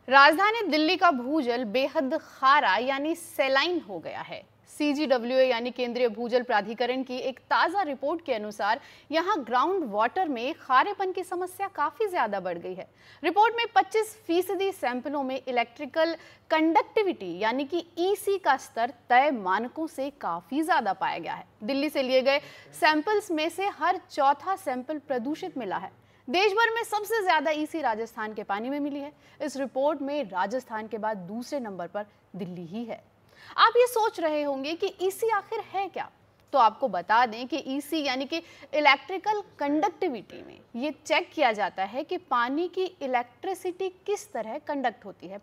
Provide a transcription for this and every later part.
राजधानी दिल्ली का भूजल बेहद खारा यानी सेलाइन हो गया है। CGWA यानी केंद्रीय भूजल प्राधिकरण की एक ताज़ा रिपोर्ट के अनुसार यहां ग्राउंड वाटर में खारेपन की समस्या काफ़ी ज़्यादा बढ़ गई है। रिपोर्ट में 25% सैंपलों में इलेक्ट्रिकल कंडक्टिविटी यानी कि EC का स्तर तय मानकों से काफ़ी ज़्यादा पाया गया है। दिल्ली से लिए गए सैंपल्स में से हर चौथा सैंपल प्रदूषित मिला है। देश भर में सबसे ज्यादा EC राजस्थान के पानी में मिली है। इस रिपोर्ट में राजस्थान के बाद दूसरे नंबर पर दिल्ली ही है। आप ये सोच रहे होंगे कि EC आखिर है क्या, तो आपको बता दें कि EC यानी कि इलेक्ट्रिकल कंडक्टिविटी में ये चेक किया जाता है कि पानी की इलेक्ट्रिसिटी किस तरह कंडक्ट होती है।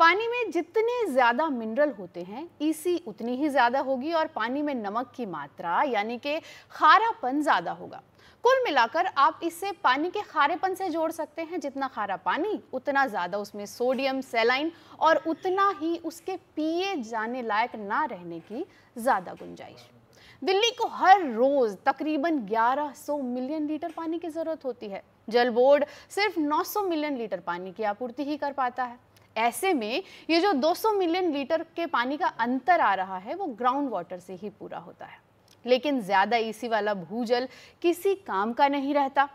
पानी में जितने ज्यादा मिनरल होते हैं EC उतनी ही ज्यादा होगी और पानी में नमक की मात्रा यानी कि खारापन ज्यादा होगा। कुल मिलाकर आप इससे पानी के खारेपन से जोड़ सकते हैं। जितना खारा पानी उतना ज्यादा उसमें सोडियम, सेलाइन और उतना ही उसके पिए जाने लायक ना रहने की ज्यादा गुंजाइश। दिल्ली को हर रोज तकरीबन 1100 मिलियन लीटर पानी की जरूरत होती है। जल बोर्ड सिर्फ 900 मिलियन लीटर पानी की आपूर्ति ही कर पाता है। ऐसे में ये जो 200 मिलियन लीटर के पानी का अंतर आ रहा है वो ग्राउंड वाटर से ही पूरा होता है। लेकिन ज्यादा EC वाला भूजल किसी काम का नहीं रहता।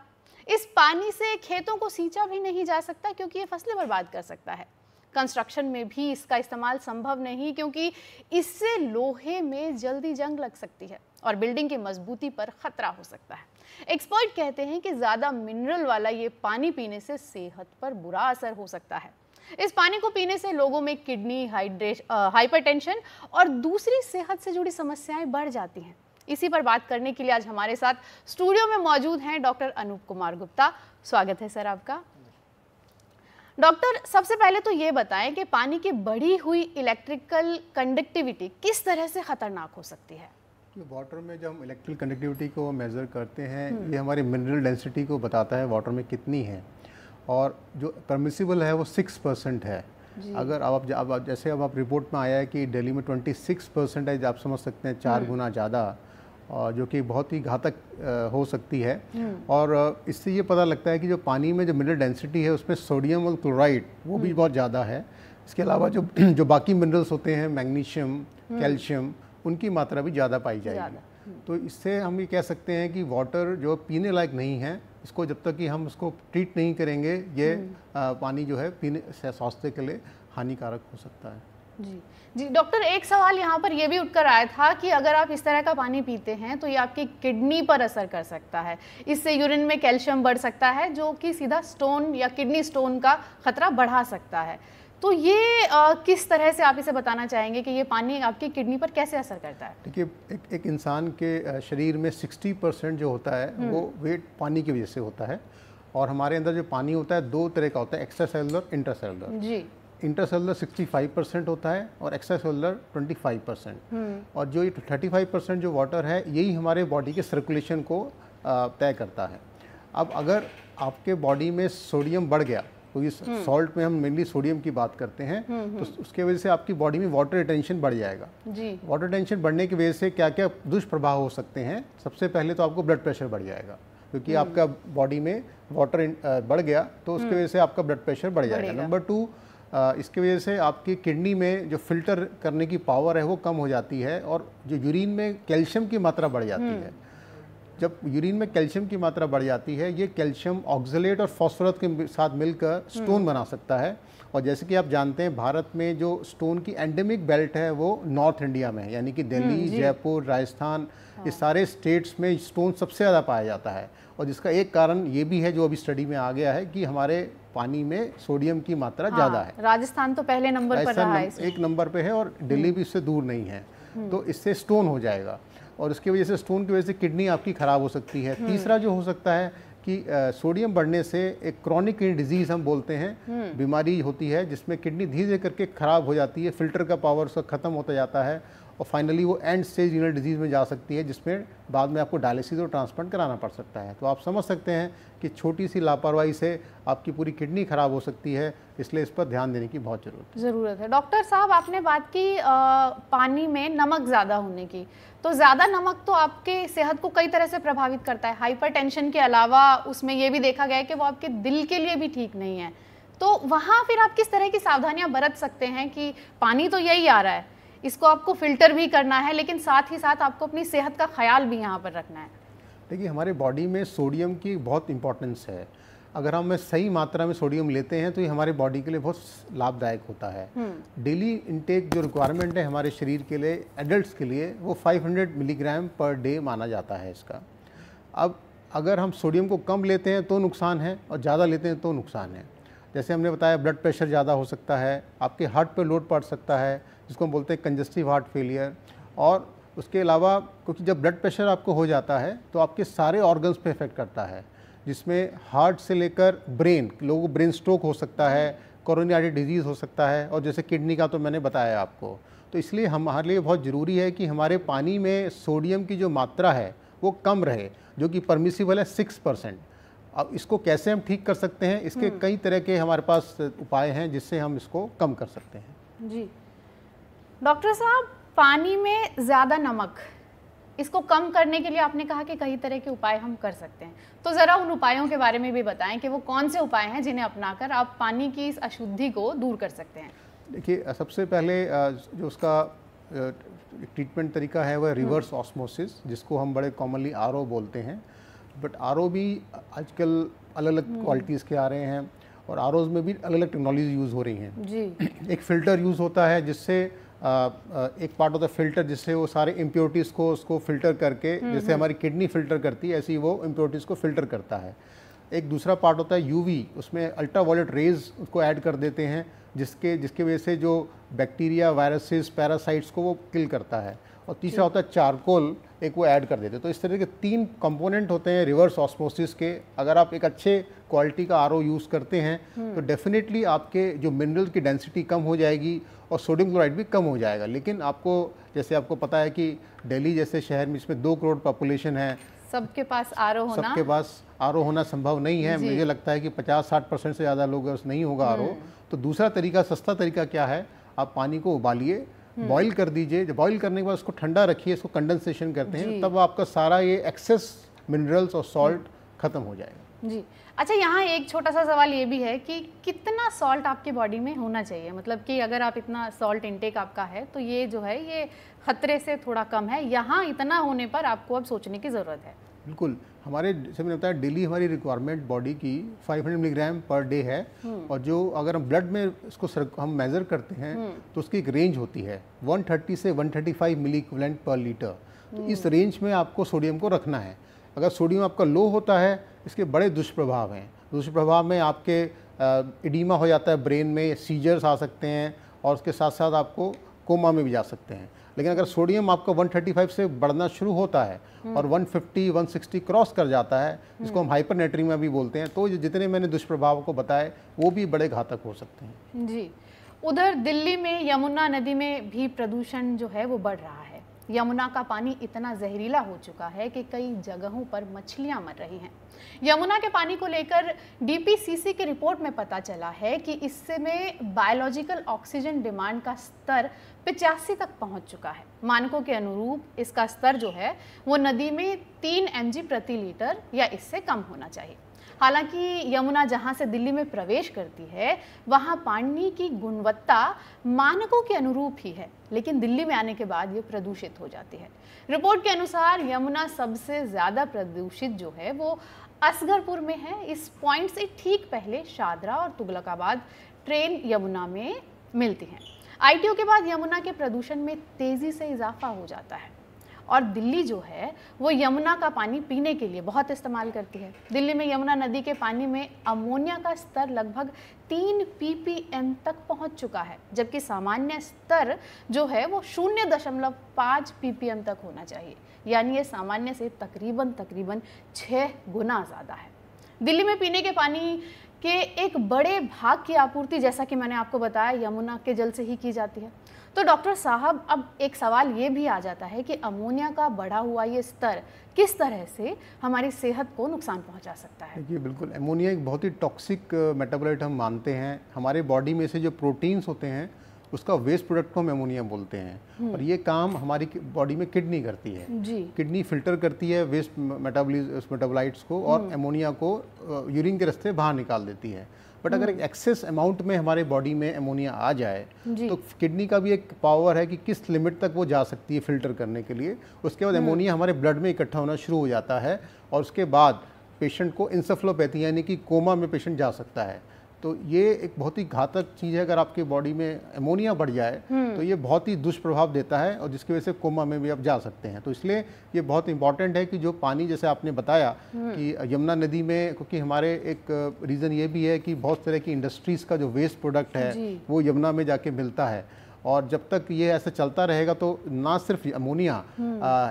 इस पानी से खेतों को सींचा भी नहीं जा सकता क्योंकि ये फसलें बर्बाद कर सकता है। कंस्ट्रक्शन में भी इसका इस्तेमाल संभव नहीं क्योंकि इससे लोहे में जल्दी जंग लग सकती है और बिल्डिंग की मजबूती पर खतरा हो सकता है। एक्सपर्ट कहते हैं कि ज्यादा मिनरल वाला ये पानी पीने से सेहत पर बुरा असर हो सकता है। इस पानी को पीने से लोगों में किडनी, हाइपरटेंशन और दूसरी सेहत से जुड़ी समस्याएं बढ़ जाती हैं। इसी पर बात करने के लिए आज हमारे साथ स्टूडियो में मौजूद हैं डॉक्टर अनूप कुमार गुप्ता। स्वागत है सर आपका। डॉक्टर, सबसे पहले तो ये बताएं कि पानी की बढ़ी हुई इलेक्ट्रिकल कंडक्टिविटी किस तरह से खतरनाक हो सकती है। वाटर में जब हम इलेक्ट्रिकल कंडक्टिविटी को मेज़र करते हैं ये हमारी मिनरल डेंसिटी को बताता है वाटर में कितनी है, और जो परमिसिबल है वो 6% है। अगर अब जैसे अब आप रिपोर्ट में आया है कि दिल्ली में 26% है, आप समझ सकते हैं 4 गुना ज़्यादा, जो कि बहुत ही घातक हो सकती है। और इससे ये पता लगता है कि जो पानी में जो मिनरल डेंसिटी है उसमें सोडियम और क्लोराइड वो भी बहुत ज़्यादा है। इसके अलावा जो बाकी मिनरल्स होते हैं, मैग्नीशियम, कैल्शियम, उनकी मात्रा भी ज़्यादा पाई जाएगी। तो इससे हम ये कह सकते हैं कि वाटर जो पीने लायक नहीं है, इसको जब तक कि हम उसको ट्रीट नहीं करेंगे ये पानी जो है पीने से स्वास्थ्य के लिए हानिकारक हो सकता है। जी डॉक्टर, एक सवाल यहाँ पर यह भी उठकर आया था कि अगर आप इस तरह का पानी पीते हैं तो ये आपकी किडनी पर असर कर सकता है। इससे यूरिन में कैल्शियम बढ़ सकता है जो कि सीधा स्टोन या किडनी स्टोन का खतरा बढ़ा सकता है। तो ये किस तरह से आप इसे बताना चाहेंगे कि ये पानी आपकी किडनी पर कैसे असर करता है? देखिए, एक इंसान के शरीर में 60% जो होता है वो वेट पानी की वजह से होता है। और हमारे अंदर जो पानी होता है 2 तरह का होता है, एक्स्ट्रा सेलुलर, इंट्रासेलुलर। जी, इंटरसेलुलर 65% होता है और एक्स्ट्रासेलुलर 25%। और जो ये 35% जो वाटर है यही हमारे बॉडी के सर्कुलेशन को तय करता है। अब अगर आपके बॉडी में सोडियम बढ़ गया, क्योंकि सॉल्ट में हम मेनली सोडियम की बात करते हैं, तो उसके वजह से आपकी बॉडी में वाटर रिटेंशन बढ़ जाएगा। जी। वाटर रिटेंशन बढ़ने की वजह से क्या क्या दुष्प्रभाव हो सकते हैं? सबसे पहले तो आपको ब्लड प्रेशर बढ़ जाएगा, क्योंकि आपका बॉडी में वाटर बढ़ गया तो उसकी वजह से आपका ब्लड प्रेशर बढ़ जाएगा। नंबर 2, इसकी वजह से आपकी किडनी में जो फिल्टर करने की पावर है वो कम हो जाती है और जो यूरिन में कैल्शियम की मात्रा बढ़ जाती है। जब यूरिन में कैल्शियम की मात्रा बढ़ जाती है, ये कैल्शियम ऑक्सलेट और फास्फोरस के साथ मिलकर स्टोन बना सकता है। और जैसे कि आप जानते हैं भारत में जो स्टोन की एंडेमिक बेल्ट है वो नॉर्थ इंडिया में है, यानी कि दिल्ली, जयपुर, राजस्थान, ये सारे स्टेट्स में स्टोन सबसे ज़्यादा पाया जाता है। और जिसका एक कारण ये भी है जो अभी स्टडी में आ गया है कि हमारे पानी में सोडियम की मात्रा ज़्यादा है। राजस्थान तो पहले नंबर पर रहा है, एक नंबर पे है और दिल्ली भी इससे दूर नहीं है। तो इससे स्टोन हो जाएगा और उसकी वजह से, स्टोन की वजह से किडनी आपकी ख़राब हो सकती है। तीसरा जो हो सकता है कि सोडियम बढ़ने से एक क्रॉनिक किडनी डिजीज़ हम बोलते हैं, बीमारी होती है जिसमें किडनी धीरे धीरे करके ख़राब हो जाती है, फिल्टर का पावर उसका ख़त्म होता जाता है और फाइनली वो एंड स्टेज रीनल डिजीज़ में जा सकती है, जिसमें बाद में आपको डायलिसिस और ट्रांसप्लांट कराना पड़ सकता है। तो आप समझ सकते हैं कि छोटी सी लापरवाही से आपकी पूरी किडनी ख़राब हो सकती है, इसलिए इस पर ध्यान देने की बहुत ज़रूरत है। डॉक्टर साहब, आपने बात की पानी में नमक ज़्यादा होने की, तो ज़्यादा नमक तो आपके सेहत को कई तरह से प्रभावित करता है। हाइपरटेंशन के अलावा उसमें ये भी देखा गया है कि वो आपके दिल के लिए भी ठीक नहीं है। तो वहाँ फिर आप किस तरह की सावधानियां बरत सकते हैं कि पानी तो यही आ रहा है, इसको आपको फिल्टर भी करना है, लेकिन साथ ही साथ आपको अपनी सेहत का ख्याल भी यहाँ पर रखना है? देखिए, हमारे बॉडी में सोडियम की बहुत इंपॉर्टेंस है। अगर हम सही मात्रा में सोडियम लेते हैं तो ये हमारे बॉडी के लिए बहुत लाभदायक होता है। डेली इनटेक जो रिक्वायरमेंट है हमारे शरीर के लिए, एडल्ट्स के लिए, वो 500 मिलीग्राम पर डे माना जाता है इसका। अब अगर हम सोडियम को कम लेते हैं तो नुकसान है और ज़्यादा लेते हैं तो नुकसान है। जैसे हमने बताया, ब्लड प्रेशर ज़्यादा हो सकता है, आपके हार्ट पर लोड पड़ सकता है, जिसको हम बोलते हैं कंजस्टिव हार्ट फेलियर। और उसके अलावा, क्योंकि जब ब्लड प्रेशर आपको हो जाता है तो आपके सारे ऑर्गन्स पे इफेक्ट करता है, जिसमें हार्ट से लेकर ब्रेन, लोगों को ब्रेन स्ट्रोक हो सकता है, कोरोनरी आर्टरी डिजीज़ हो सकता है, और जैसे किडनी का तो मैंने बताया आपको। तो इसलिए हमारे लिए बहुत ज़रूरी है कि हमारे पानी में सोडियम की जो मात्रा है वो कम रहे, जो कि परमिसिबल है 6%। अब इसको कैसे हम ठीक कर सकते हैं, इसके कई तरह के हमारे पास उपाय हैं जिससे हम इसको कम कर सकते हैं। जी डॉक्टर साहब, पानी में ज़्यादा नमक, इसको कम करने के लिए आपने कहा कि कई तरह के उपाय हम कर सकते हैं, तो ज़रा उन उपायों के बारे में भी बताएं कि वो कौन से उपाय हैं जिन्हें अपनाकर आप पानी की इस अशुद्धि को दूर कर सकते हैं। देखिए, सबसे पहले जो उसका ट्रीटमेंट तरीका है वह रिवर्स ऑस्मोसिस, जिसको हम बड़े कॉमनली आरओ बोलते हैं। बट आरओ भी आजकल अलग अलग क्वालिटीज़ के आ रहे हैं, और आरओज़ में भी अलग अलग टेक्नोलॉजी यूज़ हो रही हैं जी। एक फ़िल्टर यूज़ होता है जिससे एक पार्ट होता है फ़िल्टर, जिससे वो सारे इम्प्योरिटीज़ को उसको फ़िल्टर करके, जैसे हमारी किडनी फ़िल्टर करती है ऐसे ही वो इम्प्योरिटीज़ को फ़िल्टर करता है। एक दूसरा पार्ट होता है यूवी, उसमें अल्ट्रावायलेट रेज़ उसको ऐड कर देते हैं, जिसके वजह से जो बैक्टीरिया, वायरसेस, पैरासाइट्स को वो किल करता है। और तीसरा होता है चारकोल, एक वो ऐड कर देते हैं। तो इस तरह के 3 कंपोनेंट होते हैं रिवर्स ऑस्मोसिस के। अगर आप एक अच्छे क्वालिटी का आरओ यूज़ करते हैं तो डेफिनेटली आपके जो मिनरल की डेंसिटी कम हो जाएगी और सोडियम क्लोराइड भी कम हो जाएगा। लेकिन आपको, जैसे आपको पता है कि दिल्ली जैसे शहर में, इसमें 2 करोड़ पॉपुलेशन है, सबके पास आरओ होना संभव नहीं है। मुझे लगता है कि 50-60% से ज़्यादा लोग नहीं होगा आरओ। तो दूसरा तरीका, सस्ता तरीका क्या है, आप पानी को उबालिए, बॉईल कर दीजिए। जब बॉईल करने के बाद उसको ठंडा रखिए, इसको कंडेंसेशन कहते हैं, तब आपका सारा ये एक्सेस मिनरल्स और सॉल्ट खत्म हो जाएगा जी। अच्छा, यहाँ एक छोटा सा सवाल ये भी है कि कितना सॉल्ट आपकी बॉडी में होना चाहिए, मतलब कि अगर आप इतना सॉल्ट इंटेक आपका है तो ये जो है ये खतरे से थोड़ा कम है, यहाँ इतना होने पर आपको अब सोचने की ज़रूरत है? बिल्कुल, हमारे, जैसे मैंने बताया, डेली हमारी रिक्वायरमेंट बॉडी की 500 मिलीग्राम पर डे है। और जो अगर हम ब्लड में इसको हम मेज़र करते हैं तो उसकी एक रेंज होती है 130 से 135 मिली इक्विवेलेंट पर लीटर। तो इस रेंज में आपको सोडियम को रखना है। अगर सोडियम आपका लो होता है, इसके बड़े दुष्प्रभाव हैं। दुष्प्रभाव में आपके एडिमा हो जाता है ब्रेन में, सीजर्स आ सकते हैं, और उसके साथ साथ आपको कोमा में भी जा सकते हैं। लेकिन अगर सोडियम आपका 135 से बढ़ना शुरू होता है और 150-160 क्रॉस कर जाता है, जिसको हम हाइपरनेट्रीमिया भी बोलते हैं, तो जितने मैंने दुष्प्रभाव को बताए वो भी बड़े घातक हो सकते हैं जी। उधर दिल्ली में यमुना नदी में भी प्रदूषण जो है वो बढ़ रहा है। यमुना का पानी इतना जहरीला हो चुका है कि कई जगहों पर मछलियां मर रही हैं। यमुना के पानी को लेकर डीपीसीसी की रिपोर्ट में पता चला है कि इसमें बायोलॉजिकल ऑक्सीजन डिमांड का स्तर 85 तक पहुंच चुका है। मानकों के अनुरूप इसका स्तर जो है वो नदी में 3 mg प्रति लीटर या इससे कम होना चाहिए। हालांकि यमुना जहां से दिल्ली में प्रवेश करती है वहां पानी की गुणवत्ता मानकों के अनुरूप ही है, लेकिन दिल्ली में आने के बाद ये प्रदूषित हो जाती है। रिपोर्ट के अनुसार यमुना सबसे ज़्यादा प्रदूषित जो है वो असगरपुर में है। इस पॉइंट से ठीक पहले शादरा और तुगलकाबाद ट्रेन यमुना में मिलती हैं। आईटीओ के बाद यमुना के प्रदूषण में तेज़ी से इजाफा हो जाता है और दिल्ली जो है वो यमुना का पानी पीने के लिए बहुत इस्तेमाल करती है। दिल्ली में यमुना नदी के पानी में अमोनिया का स्तर लगभग 3 ppm तक पहुंच चुका है, जबकि सामान्य स्तर जो है वो 0.5 ppm तक होना चाहिए, यानी ये सामान्य से तकरीबन 6 गुना ज़्यादा है। दिल्ली में पीने के पानी के एक बड़े भाग की आपूर्ति, जैसा कि मैंने आपको बताया, यमुना के जल से ही की जाती है। तो डॉक्टर साहब, अब एक सवाल ये भी आ जाता है कि अमोनिया का बढ़ा हुआ ये स्तर किस तरह से हमारी सेहत को नुकसान पहुंचा सकता है? देखिए, बिल्कुल, अमोनिया एक बहुत ही टॉक्सिक मेटाबोलाइट हम मानते हैं। हमारे बॉडी में से जो प्रोटीन्स होते हैं उसका वेस्ट प्रोडक्ट को हम अमोनिया बोलते हैं, और ये काम हमारी बॉडी में किडनी करती है जी। किडनी फिल्टर करती है वेस्ट मेटाबोलाइट्स को और अमोनिया को यूरिन के रास्ते बाहर निकाल देती है। बट अगर एक एक्सेस अमाउंट में हमारे बॉडी में अमोनिया आ जाए तो किडनी का भी एक पावर है कि किस लिमिट तक वो जा सकती है फिल्टर करने के लिए। उसके बाद अमोनिया हमारे ब्लड में इकट्ठा होना शुरू हो जाता है और उसके बाद पेशेंट को इंसेफ्लोपैथी यानी कि कोमा में पेशेंट जा सकता है। तो ये एक बहुत ही घातक चीज़ है। अगर आपकी बॉडी में अमोनिया बढ़ जाए तो ये बहुत ही दुष्प्रभाव देता है और जिसकी वजह से कोमा में भी आप जा सकते हैं। तो इसलिए ये बहुत इंपॉर्टेंट है कि जो पानी, जैसे आपने बताया कि यमुना नदी में, क्योंकि हमारे एक रीज़न ये भी है कि बहुत तरह की इंडस्ट्रीज़ का जो वेस्ट प्रोडक्ट है वो यमुना में जाके मिलता है और जब तक ये ऐसा चलता रहेगा तो ना सिर्फ अमोनिया,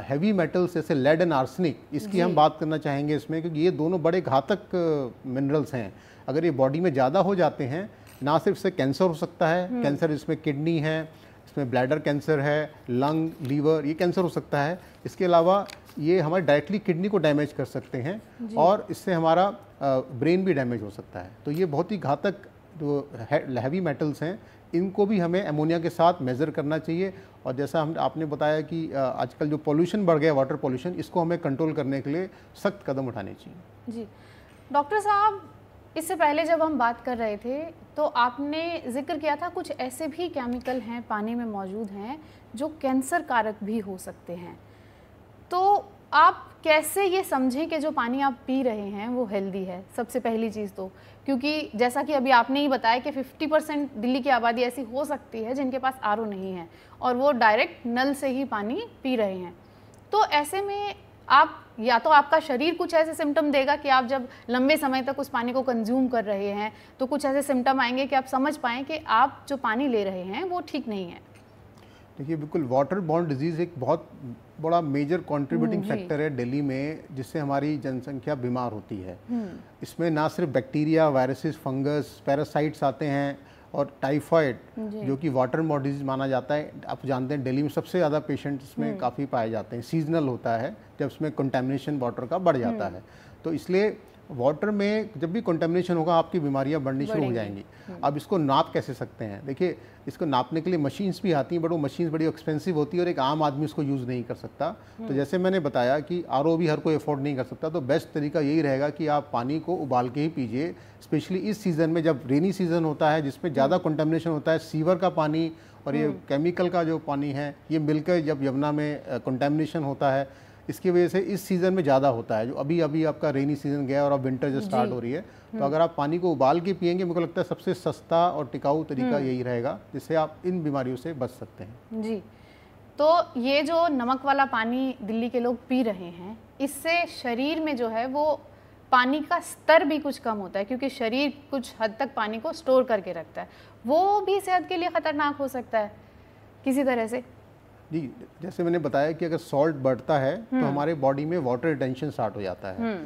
हैवी मेटल्स जैसे लेड एंड आर्सेनिक, इसकी हम बात करना चाहेंगे इसमें, क्योंकि ये दोनों बड़े घातक मिनरल्स हैं। अगर ये बॉडी में ज़्यादा हो जाते हैं, ना सिर्फ से कैंसर हो सकता है, कैंसर इसमें किडनी है, इसमें ब्लैडर कैंसर है, लंग, लीवर, ये कैंसर हो सकता है। इसके अलावा ये हमारे डायरेक्टली किडनी को डैमेज कर सकते हैं और इससे हमारा ब्रेन भी डैमेज हो सकता है। तो ये बहुत ही घातक जो हैवी मेटल्स हैं, इनको भी हमें अमोनिया के साथ मेज़र करना चाहिए। और जैसा आपने बताया कि आजकल जो पोल्यूशन बढ़ गया, वाटर पोल्यूशन, इसको हमें कंट्रोल करने के लिए सख्त कदम उठाने चाहिए। जी डॉक्टर साहब, इससे पहले जब हम बात कर रहे थे तो आपने जिक्र किया था कुछ ऐसे भी केमिकल हैं पानी में मौजूद हैं जो कैंसर कारक भी हो सकते हैं। तो आप कैसे ये समझें कि जो पानी आप पी रहे हैं वो हेल्दी है? सबसे पहली चीज़ तो, क्योंकि जैसा कि अभी आपने ही बताया कि 50% दिल्ली की आबादी ऐसी हो सकती है जिनके पास आरओ नहीं है और वो डायरेक्ट नल से ही पानी पी रहे हैं। तो ऐसे में आप, या तो आपका शरीर कुछ ऐसे सिम्टम देगा कि आप जब लंबे समय तक उस पानी को कंज्यूम कर रहे हैं तो कुछ ऐसे सिम्टम आएंगे कि आप समझ पाएँ कि आप जो पानी ले रहे हैं वो ठीक नहीं है। देखिए, बिल्कुल वाटर बॉर्न डिजीज़ एक बहुत बड़ा मेजर कंट्रीब्यूटिंग फैक्टर है दिल्ली में, जिससे हमारी जनसंख्या बीमार होती है। इसमें ना सिर्फ बैक्टीरिया, वायरसेस, फंगस, पैरासाइट्स आते हैं और टाइफाइड, जो कि वाटर बॉर्न डिजीज माना जाता है। आप जानते हैं दिल्ली में सबसे ज़्यादा पेशेंट इसमें काफ़ी पाए जाते हैं। सीजनल होता है जब इसमें कंटेमिनेशन वाटर का बढ़ जाता है। तो इसलिए वाटर में जब भी कंटेमिनेशन होगा आपकी बीमारियां बढ़नी शुरू हो जाएंगी। अब इसको नाप कैसे सकते हैं? देखिए, इसको नापने के लिए मशीन्स भी आती हैं, बट वो मशीन्स बड़ी एक्सपेंसिव होती है और एक आम आदमी उसको यूज़ नहीं कर सकता। तो जैसे मैंने बताया कि आरओ भी हर कोई अफोर्ड नहीं कर सकता, तो बेस्ट तरीका यही रहेगा कि आप पानी को उबाल के ही पीजिए। स्पेशली इस सीज़न में जब रेनी सीज़न होता है जिसमें ज़्यादा कंटेमिनेशन होता है, सीवर का पानी और ये केमिकल का जो पानी है ये मिलकर जब यमुना में कंटेमिनेशन होता है, इसकी वजह से इस सीज़न में ज़्यादा होता है। जो अभी अभी आपका रेनी सीज़न गया और अब विंटर जो स्टार्ट हो रही है, तो अगर आप पानी को उबाल के पियेंगे, मेरे को लगता है सबसे सस्ता और टिकाऊ तरीका यही रहेगा, जिससे आप इन बीमारियों से बच सकते हैं। जी, तो ये जो नमक वाला पानी दिल्ली के लोग पी रहे हैं, इससे शरीर में जो है वो पानी का स्तर भी कुछ कम होता है, क्योंकि शरीर कुछ हद तक पानी को स्टोर करके रखता है, वो भी सेहत के लिए ख़तरनाक हो सकता है किसी तरह से। जी, जैसे मैंने बताया कि अगर सॉल्ट बढ़ता है तो हमारे बॉडी में वाटर रिटेंशन स्टार्ट हो जाता है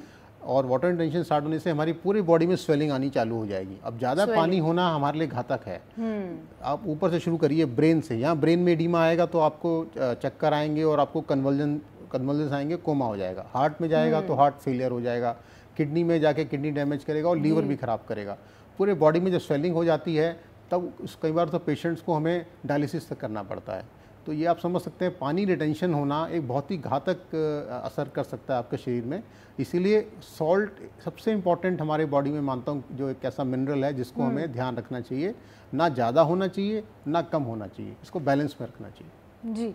और वाटर रिटेंशन स्टार्ट होने से हमारी पूरी बॉडी में स्वेलिंग आनी चालू हो जाएगी। अब ज़्यादा पानी होना हमारे लिए घातक है। आप ऊपर से शुरू करिए, ब्रेन से। यहाँ ब्रेन में एडीमा आएगा तो आपको चक्कर आएंगे और आपको कन्वल्जन्स आएंगे, कोमा हो जाएगा। हार्ट में जाएगा तो हार्ट फेलियर हो जाएगा, किडनी में जाके किडनी डैमेज करेगा और लीवर भी ख़राब करेगा। पूरे बॉडी में जब स्वेलिंग हो जाती है तब कई बार तो पेशेंट्स को हमें डायलिसिस तक करना पड़ता है। तो ये आप समझ सकते हैं, पानी रिटेंशन होना एक बहुत ही घातक असर कर सकता है आपके शरीर में। इसीलिए सॉल्ट सबसे इम्पॉर्टेंट हमारे बॉडी में मानता हूँ, जो एक ऐसा मिनरल है जिसको हमें ध्यान रखना चाहिए। ना ज़्यादा होना चाहिए ना कम होना चाहिए, इसको बैलेंस में रखना चाहिए। जी,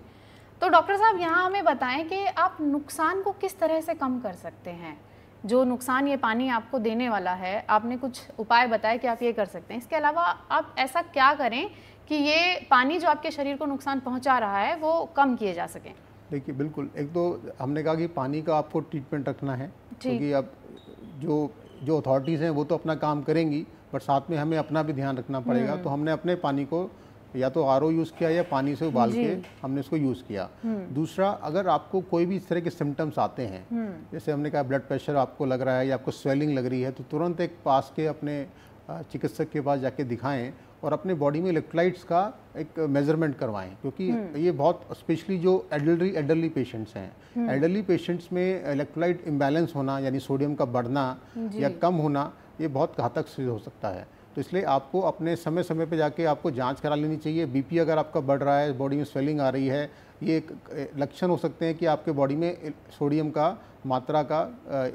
तो डॉक्टर साहब यहाँ हमें बताएं कि आप नुकसान को किस तरह से कम कर सकते हैं? जो नुकसान ये पानी आपको देने वाला है, आपने कुछ उपाय बताए कि आप ये कर सकते हैं। इसके अलावा आप ऐसा क्या करें कि ये पानी जो आपके शरीर को नुकसान पहुंचा रहा है वो कम किए जा सकें? देखिए, बिल्कुल, एक तो हमने कहा कि पानी का आपको ट्रीटमेंट रखना है, क्योंकि अब जो अथॉरिटीज़ हैं वो तो अपना काम करेंगी, पर साथ में हमें अपना भी ध्यान रखना पड़ेगा। तो हमने अपने पानी को या तो आरओ यूज़ किया या पानी से उबाल के हमने इसको यूज़ किया। दूसरा, अगर आपको कोई भी इस तरह के सिम्टम्स आते हैं, जैसे हमने कहा ब्लड प्रेशर आपको लग रहा है या आपको स्वेलिंग लग रही है, तो तुरंत एक पास के अपने चिकित्सक के पास जाके दिखाएं और अपने बॉडी में इलेक्ट्रोलाइट्स का एक मेजरमेंट करवाएं, क्योंकि ये बहुत स्पेशली जो एल्डरली पेशेंट्स हैं, एल्डरली पेशेंट्स में इलेक्ट्रोलाइट इम्बैलेंस होना यानी सोडियम का बढ़ना या कम होना, ये बहुत घातक सिद्ध हो सकता है। तो इसलिए आपको अपने समय समय पे जाके आपको जांच करा लेनी चाहिए। बीपी अगर आपका बढ़ रहा है, बॉडी में स्वेलिंग आ रही है, ये एक लक्षण हो सकते हैं कि आपके बॉडी में सोडियम का मात्रा का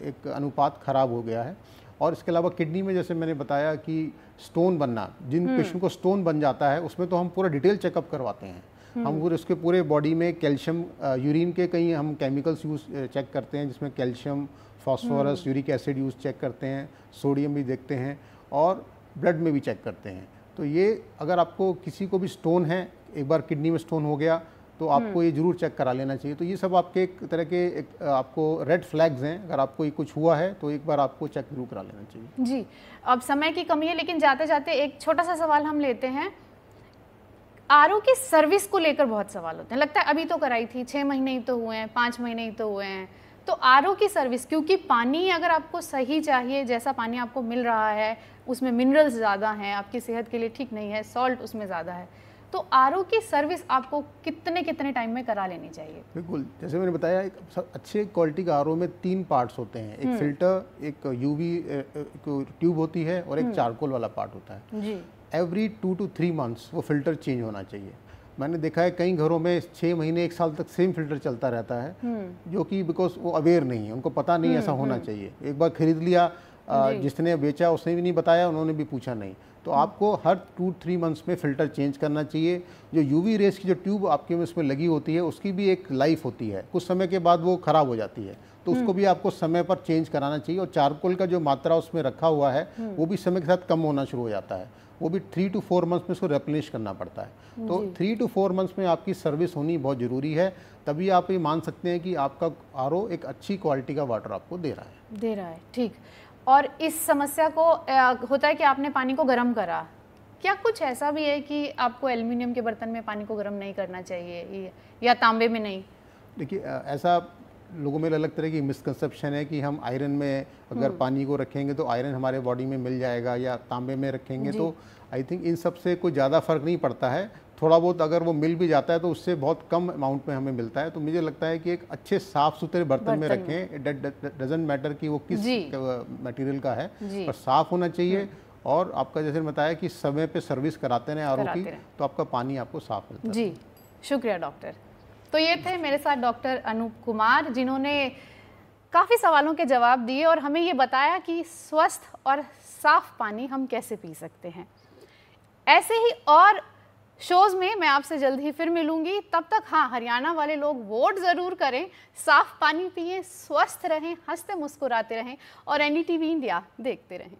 एक अनुपात खराब हो गया है। और इसके अलावा किडनी में जैसे मैंने बताया कि स्टोन बनना, जिन पेशेंट को स्टोन बन जाता है उसमें तो हम पूरा डिटेल चेकअप करवाते हैं। हम पूरे उसके पूरे बॉडी में कैल्शियम, यूरिन के कई हम केमिकल्स यूज चेक करते हैं, जिसमें calcium, phosphorus, uric acid use check करते हैं, सोडियम भी देखते हैं और ब्लड में भी चेक करते हैं। तो ये अगर आपको किसी को भी स्टोन है, एक बार किडनी में स्टोन हो गया तो आपको ये जरूर चेक करा लेना चाहिए। तो ये सब आपके एक तरह के आपको रेड फ्लैग्स हैं। अगर आपको ये कुछ हुआ है तो एक बार आपको चेक जरूर करा लेना चाहिए। जी, अब समय की कमी है, लेकिन जाते जाते एक छोटा सा सवाल हम लेते हैं। आरओ की सर्विस को लेकर बहुत सवाल होते हैं, लगता है अभी तो कराई थी, 6 महीने ही तो हुए हैं, 5 महीने ही तो हुए हैं, तो आरओ की सर्विस, क्योंकि पानी अगर आपको सही चाहिए, जैसा पानी आपको मिल रहा है उसमें मिनरल्स ज़्यादा हैं, आपकी सेहत के लिए ठीक नहीं है, सॉल्ट उसमें ज़्यादा है, तो आरओ की सर्विस आपको कितने टाइम में करा लेनी चाहिए? बिल्कुल, जैसे मैंने बताया, एक अच्छे क्वालिटी का आरओ में 3 पार्ट्स होते हैं, एक फिल्टर, एक यूवी ट्यूब होती है और एक चारकोल वाला पार्ट होता है जी। एवरी 2 to 3 months वो फ़िल्टर चेंज होना चाहिए। मैंने देखा है कई घरों में 6 महीने 1 साल तक सेम फ़िल्टर चलता रहता है, जो कि बिकॉज वो अवेयर नहीं है, उनको पता नहीं ऐसा होना चाहिए। एक बार खरीद लिया, जिसने बेचा उसने भी नहीं बताया, उन्होंने भी पूछा नहीं। तो आपको हर 2-3 मंथ्स में फ़िल्टर चेंज करना चाहिए। जो यूवी रेस की जो ट्यूब आपके में उसमें लगी होती है उसकी भी एक लाइफ होती है, कुछ समय के बाद वो ख़राब हो जाती है, तो उसको भी आपको समय पर चेंज कराना चाहिए। और चारकोल का जो मात्रा उसमें रखा हुआ है वो भी समय के साथ कम होना शुरू हो जाता है, वो भी 3 to 4 मंथ्स में उसको रिप्लेनिश करना पड़ता है। तो 3 to 4 मंथ्स में आपकी सर्विस होनी बहुत ज़रूरी है, तभी आप ये मान सकते हैं कि आपका आरओ एक अच्छी क्वालिटी का वाटर आपको दे रहा है। ठीक। और इस समस्या को होता है कि आपने पानी को गर्म करा, क्या कुछ ऐसा भी है कि आपको एल्युमिनियम के बर्तन में पानी को गर्म नहीं करना चाहिए या तांबे में नहीं? देखिए, ऐसा लोगों में अलग तरह की मिसकंसेप्शन है कि हम आयरन में अगर पानी को रखेंगे तो आयरन हमारे बॉडी में मिल जाएगा, या तांबे में रखेंगे तो आई थिंक इन सब से कोई ज़्यादा फ़र्क नहीं पड़ता है। थोड़ा बहुत अगर वो मिल भी जाता है तो उससे बहुत कम अमाउंट में हमें मिलता है। तो मुझे लगता है कि एक अच्छे साफ़ सुथरे बर्तन में रखें, डजंट मैटर कि वो किस मटेरियल का है, पर साफ़ होना चाहिए। और आपका जैसे बताया कि समय पे सर्विस कराते रहें आरओ की, तो आपका पानी आपको साफ़ मिलता है। जी, शुक्रिया डॉक्टर। तो ये थे मेरे साथ डॉक्टर अनूप कुमार, जिन्होंने काफ़ी सवालों के जवाब दिए और हमें ये बताया कि स्वस्थ और साफ़ पानी हम कैसे पी सकते हैं। ऐसे ही और शोज़ में मैं आपसे जल्द ही फिर मिलूंगी। तब तक हाँ, हरियाणा वाले लोग वोट ज़रूर करें, साफ़ पानी पिएं, स्वस्थ रहें, हंसते मुस्कुराते रहें और एनडीटीवी इंडिया देखते रहें।